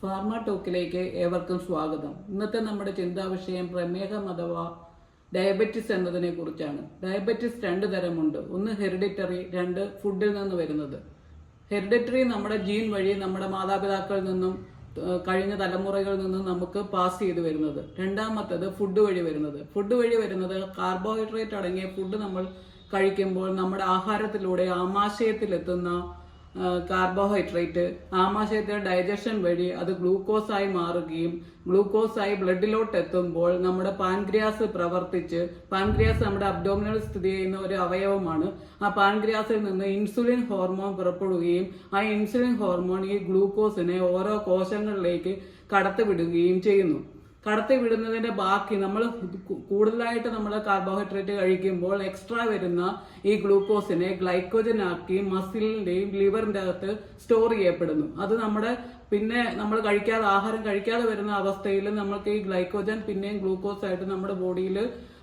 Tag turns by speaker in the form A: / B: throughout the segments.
A: Pharma ടോക്കിലേക്ക് ഏവർക്കും സ്വാഗതം. ഇന്നത്തെ നമ്മുടെ ചിന്താവിഷയം പ്രമേഹം അഥവാ ഡയബറ്റിസ് എന്നതിനെ കുറിച്ചാണ്. ഡയബറ്റിസ് രണ്ട് തരമുണ്ട്. ഒന്ന് ഹെറിഡിറ്ററി, രണ്ട് ഫുഡിൽ നിന്ന് വരുന്നത്. ഹെറിഡിറ്ററി നമ്മുടെ ജീൻ വഴി നമ്മുടെ മാതാപിതാക്കളിൽ നിന്നും കഴിഞ്ഞ തലമുറകളിൽ നിന്നും നമുക്ക് പാസ് ചെയ്ത് വരുന്നത്. രണ്ടാമത്തേത് ഫുഡ് വഴി വരുന്നത്. ഫുഡ് വഴി വരുന്നത് കാർബോഹൈഡ്രേറ്റ് അടങ്ങിയ ഫുഡ് നമ്മൾ കഴിക്കുമ്പോൾ നമ്മുടെ ആഹാരത്തിലൂടെ ആമാശയത്തിലെത്തുന്ന കാർബോഹൈഡ്രേറ്റ് ആമാശയത്തിലെ ഡൈജഷൻ വഴി അത് ഗ്ലൂക്കോസായി മാറുകയും ഗ്ലൂക്കോസായി ബ്ലഡിലോട്ട് എത്തുമ്പോൾ നമ്മുടെ പാൻക്രിയാസ് പ്രവർത്തിച്ച്, പാൻക്രിയാസ് നമ്മുടെ അബ്ഡോമിനൽ സ്ഥിതി ചെയ്യുന്ന ഒരു അവയവമാണ്. ആ പാൻക്രിയാസിൽ നിന്ന് ഇൻസുലിൻ ഹോർമോൺ പുറപ്പെടുകയും ആ ഇൻസുലിൻ ഹോർമോൺ ഈ ഗ്ലൂക്കോസിനെ ഓരോ കോശങ്ങളിലേക്ക് കടത്തിവിടുകയും ചെയ്യുന്നു. കടത്തിവിടുന്നതിന്റെ ബാക്കി നമ്മൾ കൂടുതലായിട്ട് നമ്മൾ കാർബോഹൈഡ്രേറ്റ് കഴിക്കുമ്പോൾ എക്സ്ട്രാ വരുന്ന ഈ ഗ്ലൂക്കോസിനെ ഗ്ലൈക്കോജൻ ആക്കി മസിലിന്റെയും ലിവറിന്റെ അകത്ത് സ്റ്റോർ ചെയ്യപ്പെടുന്നു. അത് നമ്മുടെ പിന്നെ നമ്മൾ ആഹാരം കഴിക്കാതെ വരുന്ന അവസ്ഥയിൽ നമ്മൾക്ക് ഈ ഗ്ലൈക്കോജൻ പിന്നെയും ഗ്ലൂക്കോസ് ആയിട്ട് നമ്മുടെ ബോഡിയിൽ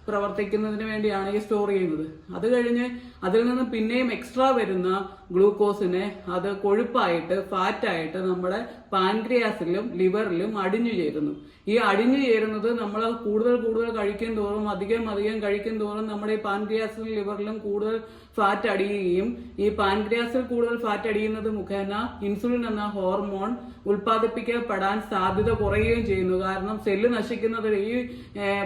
A: പ്രവർത്തിക്കുന്നതിന് വേണ്ടിയാണ് ഈ സ്റ്റോർ ചെയ്യുന്നത്. അത് കഴിഞ്ഞ് അതിൽ നിന്ന് പിന്നെയും എക്സ്ട്രാ വരുന്ന ഗ്ലൂക്കോസിനെ അത് കൊഴുപ്പായിട്ട് ഫാറ്റായിട്ട് നമ്മുടെ പാൻക്രിയാസിലും ലിവറിലും അടിഞ്ഞു ചേരുന്നു. ഈ അടിഞ്ഞു ചേരുന്നത് നമ്മൾ കൂടുതൽ കഴിക്കും തോറും അധികം കഴിക്കും തോറും നമ്മുടെ ഈ പാൻക്രിയാസിലും ലിവറിലും കൂടുതൽ ഫാറ്റ് അടിയുകയും ഈ പാൻക്രിയാസിൽ കൂടുതൽ ഫാറ്റ് അടിയുന്നത് മുഖേന ഇൻസുലിൻ എന്ന ഹോർമോൺ ഉൽപ്പാദിപ്പിക്കപ്പെടാൻ സാധ്യത കുറയുകയും ചെയ്യുന്നു. കാരണം സെല്ല് നശിക്കുന്നത്, ഈ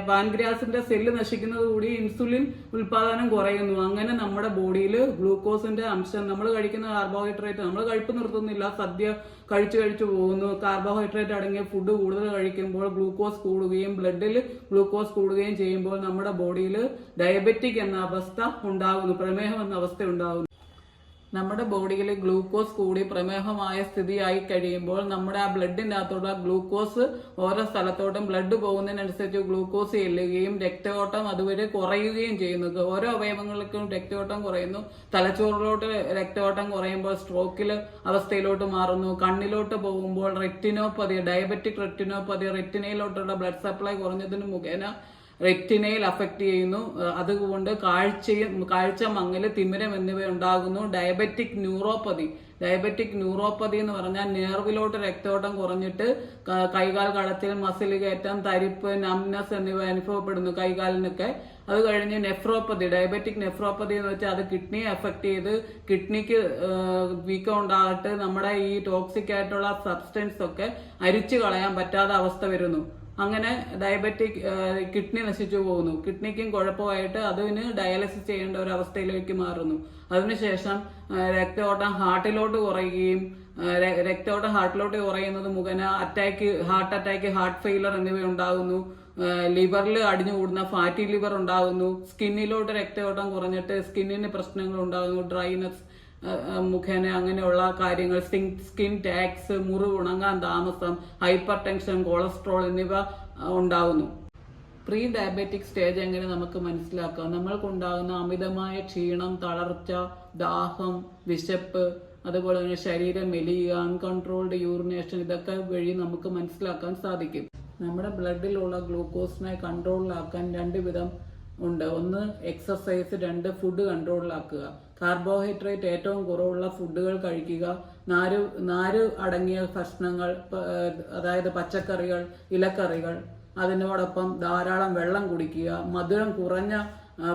A: പാൻക്രിയാസിന്റെ സെല്ല് നശിക്കുന്നത് കൂടി ഇൻസുലിൻ ഉൽപാദനം കുറയുന്നു. അങ്ങനെ നമ്മുടെ ബോഡിയിൽ ഗ്ലൂക്കോസിന്റെ അംശം, നമ്മൾ കഴിക്കുന്ന കാർബോഹൈഡ്രേറ്റ്, നമ്മൾ കഴിപ്പ് നിർത്തുന്നില്ല, സദ്യ കഴിച്ചു പോകുന്നു. കാർബോഹൈഡ്രേറ്റ് അടങ്ങിയ ഫുഡ് കൂടുതൽ കഴിക്കുമ്പോൾ ഗ്ലൂക്കോസ് കൂടുകയും ബ്ലഡിൽ ഗ്ലൂക്കോസ് കൂടുകയും ചെയ്യുമ്പോൾ നമ്മുടെ ബോഡിയിൽ ഡയബറ്റിക് എന്ന അവസ്ഥ ഉണ്ടാകുന്നു, പ്രമേഹം എന്ന അവസ്ഥ ഉണ്ടാകുന്നു. നമ്മുടെ ബോഡിയിൽ ഗ്ലൂക്കോസ് കൂടി പ്രമേഹമായ സ്ഥിതിയായി കഴിയുമ്പോൾ നമ്മുടെ ആ ബ്ലഡിന്റെ അകത്തോട്ട് ഗ്ലൂക്കോസ് ഓരോ സ്ഥലത്തോട്ടും ബ്ലഡ് പോകുന്നതിനനുസരിച്ച് ഗ്ലൂക്കോസ് ചെല്ലുകയും രക്തയോട്ടം അതുവരെ കുറയുകയും ചെയ്യുന്നു. ഓരോ അവയവങ്ങൾക്കും രക്തയോട്ടം കുറയുന്നു. തലച്ചോറിലോട്ട് രക്തയോട്ടം കുറയുമ്പോൾ സ്ട്രോക്കിൽ അവസ്ഥയിലോട്ട് മാറുന്നു. കണ്ണിലോട്ട് പോകുമ്പോൾ റെറ്റിനോപ്പതി, ഡയബറ്റിക് റെറ്റിനോപ്പതി, റെറ്റിനയിലോട്ടുള്ള ബ്ലഡ് സപ്ലൈ കുറഞ്ഞതിന് മുഖേന റെറ്റിനയിൽ അഫക്റ്റ് ചെയ്യുന്നു. അതുകൊണ്ട് കാഴ്ച മങ്ങല്, തിമിരം എന്നിവ ഉണ്ടാകുന്നു. ഡയബറ്റിക് ന്യൂറോപ്പതി എന്ന് പറഞ്ഞാൽ നേർവിലോട്ട് രക്തയോട്ടം കുറഞ്ഞിട്ട് കൈകാൽ കടത്തിൽ മസിൽ കയറ്റം, തരിപ്പ്, നംനസ് എന്നിവ അനുഭവപ്പെടുന്നു കൈകാലിനൊക്കെ. അത് കഴിഞ്ഞ് നെഫ്രോപ്പതി, ഡയബറ്റിക് നെഫ്രോപ്പതി എന്ന് വെച്ചാൽ അത് കിഡ്നിയെ അഫക്റ്റ് ചെയ്ത് കിഡ്നിക്ക് വീക്കം ഉണ്ടാകട്ട് നമ്മുടെ ഈ ടോക്സിക് ആയിട്ടുള്ള സബ്സ്റ്റൻസ് ഒക്കെ അരിച്ചു കളയാൻ പറ്റാത്ത അവസ്ഥ വരുന്നു. അങ്ങനെ ഡയബറ്റിക് കിഡ്നി നശിച്ചു പോകുന്നു. കിഡ്നിക്കും കുഴപ്പമായിട്ട് അതിന് ഡയാലിസിസ് ചെയ്യേണ്ട ഒരു അവസ്ഥയിലേക്ക് മാറുന്നു. അതിനുശേഷം രക്തയോട്ടം ഹാർട്ടിലോട്ട് കുറയുന്നത് മുഖേന ഹാർട്ട് അറ്റാക്ക്, ഹാർട്ട് ഫെയിലർ എന്നിവ ഉണ്ടാകുന്നു. ലിവറിൽ അടിഞ്ഞുകൂടുന്ന ഫാറ്റി ലിവർ ഉണ്ടാകുന്നു. സ്കിന്നിലോട്ട് രക്തയോട്ടം കുറഞ്ഞിട്ട് സ്കിന്നിന് പ്രശ്നങ്ങൾ ഉണ്ടാകുന്നു. ഡ്രൈനസ് മുഖേന അങ്ങനെയുള്ള കാര്യങ്ങൾ, സ്കിൻ ടാക്സ്, മുറിവ് ഉണങ്ങാൻ താമസം, ഹൈപ്പർ ടെൻഷൻ, കൊളസ്ട്രോൾ എന്നിവ ഉണ്ടാകുന്നു. പ്രീ ഡയബറ്റിക് സ്റ്റേജ് എങ്ങനെ നമുക്ക് മനസ്സിലാക്കാം? നമ്മൾക്കുണ്ടാകുന്ന അമിതമായ ക്ഷീണം, തളർച്ച, ദാഹം, വിശപ്പ്, അതുപോലെ തന്നെ ശരീരം മെലിയുക, അൺകൺട്രോൾഡ് യൂറിനേഷൻ, ഇതൊക്കെ വഴി നമുക്ക് മനസ്സിലാക്കാൻ സാധിക്കും. നമ്മുടെ ബ്ലഡിലുള്ള ഗ്ലൂക്കോസിനെ കൺട്രോളിലാക്കാൻ രണ്ട് വിധം ഉണ്ട്. ഒന്ന് എക്സസൈസ്, രണ്ട് ഫുഡ് കൺട്രോളിലാക്കുക. കാർബോഹൈഡ്രേറ്റ് ഏറ്റവും കുറവുള്ള ഫുഡുകൾ കഴിക്കുക. നാര് അടങ്ങിയ ഭക്ഷണങ്ങൾ, അതായത് പച്ചക്കറികൾ, ഇലക്കറികൾ, അതിനോടൊപ്പം ധാരാളം വെള്ളം കുടിക്കുക. മധുരം കുറഞ്ഞ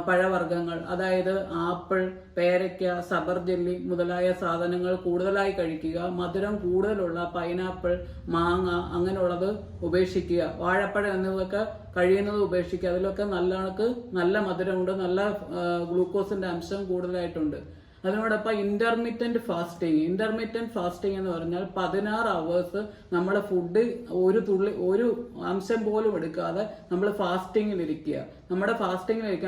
A: പഴവർഗ്ഗങ്ങൾ, അതായത് ആപ്പിൾ, പേരയ്ക്ക, സബർജല്ലി മുതലായ സാധനങ്ങൾ കൂടുതലായി കഴിക്കുക. മധുരം കൂടുതലുള്ള പൈനാപ്പിൾ, മാങ്ങ അങ്ങനെയുള്ളത് ഉപേക്ഷിക്കുക. വാഴപ്പഴം എന്നിവയൊക്കെ കഴിയുന്നത് ഉപേക്ഷിക്കുക. അതിലൊക്കെ നല്ല മധുരമുണ്ട്, നല്ല ഗ്ലൂക്കോസിന്റെ അംശം കൂടുതലായിട്ടുണ്ട്. അതിനോടൊപ്പം ഇന്റർമിറ്റന്റ് ഫാസ്റ്റിംഗ് എന്ന് പറഞ്ഞാൽ 16 അവേഴ്സ് നമ്മുടെ ഫുഡ് ഒരു അംശം പോലും എടുക്കാതെ നമ്മൾ ഫാസ്റ്റിങ്ങിലിരിക്കുക.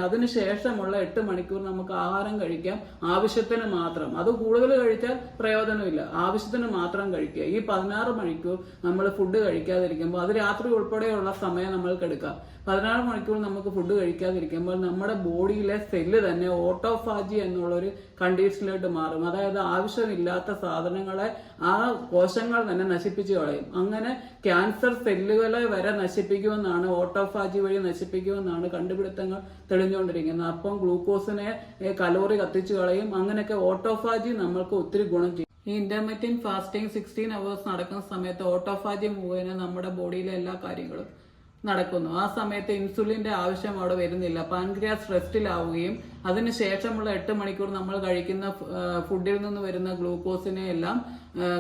A: അതിനുശേഷമുള്ള 8 മണിക്കൂർ നമുക്ക് ആഹാരം കഴിക്കാം, ആവശ്യത്തിന് മാത്രം. അത് കൂടുതൽ കഴിച്ചാൽ പ്രയോജനമില്ല, ആവശ്യത്തിന് മാത്രം കഴിക്കുക. ഈ 16 മണിക്കൂർ നമ്മൾ ഫുഡ് കഴിക്കാതിരിക്കുമ്പോൾ, അത് രാത്രി ഉൾപ്പെടെയുള്ള സമയം നമ്മൾക്ക് എടുക്കാം. 16 മണിക്കൂർ നമുക്ക് ഫുഡ് കഴിക്കാതിരിക്കുമ്പോൾ നമ്മുടെ ബോഡിയിലെ സെല്ല് തന്നെ ഓട്ടോഫാജി എന്നുള്ളൊരു കണ്ടീഷനിലോട്ട് മാറും. അതായത് ആവശ്യമില്ലാത്ത സാധനങ്ങളെ ആ കോശങ്ങൾ തന്നെ നശിപ്പിച്ചു കളയും. അങ്ങനെ ക്യാൻസർ സെല്ലുകളെ വരെ നശിപ്പിക്കുമെന്നാണ്, ഓട്ടോഫാജി വഴി നശിപ്പിക്കുമെന്നാണ് കണ്ടുപിടുത്തങ്ങൾ തെളിഞ്ഞുകൊണ്ടിരിക്കുന്നത്. അപ്പം ഗ്ലൂക്കോസിനെ കലോറി കത്തിച്ചു കളയും. അങ്ങനെയൊക്കെ ഓട്ടോഫാജി നമ്മൾക്ക് ഒത്തിരി ഗുണം ചെയ്യും. ഈ ഇന്റർമീഡിയറ്റ് ഫാസ്റ്റിംഗ് 16 അവേഴ്സ് നടക്കുന്ന സമയത്ത് ഓട്ടോഫാജി മുഖേന നമ്മുടെ ബോഡിയിലെ എല്ലാ കാര്യങ്ങളും നടക്കുന്നു. ആ സമയത്ത് ഇൻസുലിന്റെ ആവശ്യം അവിടെ വരുന്നില്ല. പാൻക്രിയാസ് റെസ്റ്റിലാവുകയും അതിനുശേഷമുള്ള 8 മണിക്കൂർ നമ്മൾ കഴിക്കുന്ന ഫുഡിൽ നിന്ന് വരുന്ന ഗ്ലൂക്കോസിനെ എല്ലാം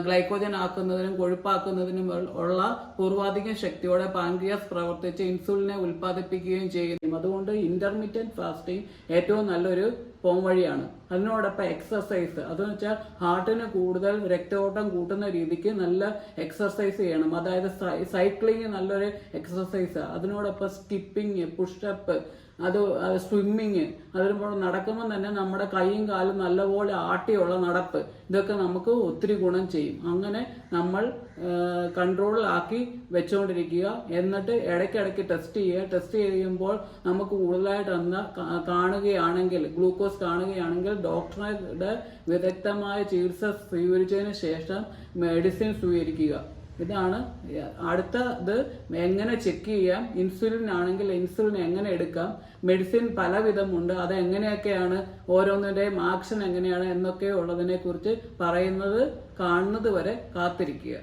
A: ഗ്ലൈക്കോജൻ ആക്കുന്നതിനും കൊഴുപ്പാക്കുന്നതിനും ഉള്ള പൂർവാധികം ശക്തിയോടെ പാൻക്രിയാസ് പ്രവർത്തിച്ച് ഇൻസുലിനെ ഉൽപ്പാദിപ്പിക്കുകയും ചെയ്യും. അതുകൊണ്ട് ഇന്റർമീഡിയറ്റ് ഫാസ്റ്റിംഗ് ഏറ്റവും നല്ലൊരു പോംവഴിയാണ്. അതിനോടൊപ്പം എക്സർസൈസ്, അതെന്ന് വെച്ചാൽ ഹാർട്ടിന് കൂടുതൽ രക്തയോട്ടം കൂട്ടുന്ന രീതിക്ക് നല്ല എക്സർസൈസ് ചെയ്യണം. അതായത് സൈക്ലിംഗ് നല്ലൊരു എക്സർസൈസ്. അതിനോടൊപ്പം സ്കിപ്പിംഗ്, പുഷപ്പ്, സ്വിമ്മിങ്, അതിനുമ്പോൾ നടക്കുമ്പോൾ തന്നെ നമ്മുടെ കൈയും കാലും നല്ലപോലെ ആട്ടിയുള്ള നടപ്പ്, ഇതൊക്കെ നമുക്ക് ഒത്തിരി ഗുണം ചെയ്യും. അങ്ങനെ നമ്മൾ കൺട്രോളിലാക്കി വെച്ചുകൊണ്ടിരിക്കുക. എന്നിട്ട് ഇടയ്ക്കിടയ്ക്ക് ടെസ്റ്റ് ചെയ്യുക. ടെസ്റ്റ് ചെയ്യുമ്പോൾ നമുക്ക് കൂടുതലായിട്ട് കാണുകയാണെങ്കിൽ, ഗ്ലൂക്കോസ് കാണുകയാണെങ്കിൽ ഡോക്ടറുടെ വിദഗ്ധമായ ചികിത്സ സ്വീകരിച്ചതിന് ശേഷം മെഡിസിൻ സ്വീകരിക്കുക. ഇതാണ് അടുത്തത്. എങ്ങനെ ചെക്ക് ചെയ്യാം? ഇൻസുലിൻ ആണെങ്കിൽ ഇൻസുലിൻ എങ്ങനെ എടുക്കാം? മെഡിസിൻ പലവിധമുണ്ട്. അത് എങ്ങനെയൊക്കെയാണ്, ഓരോന്നിൻ്റെയും ആക്ഷൻ എങ്ങനെയാണ് എന്നൊക്കെ ഉള്ളതിനെ കുറിച്ച് കാണുന്നത് വരെ കാത്തിരിക്കുക.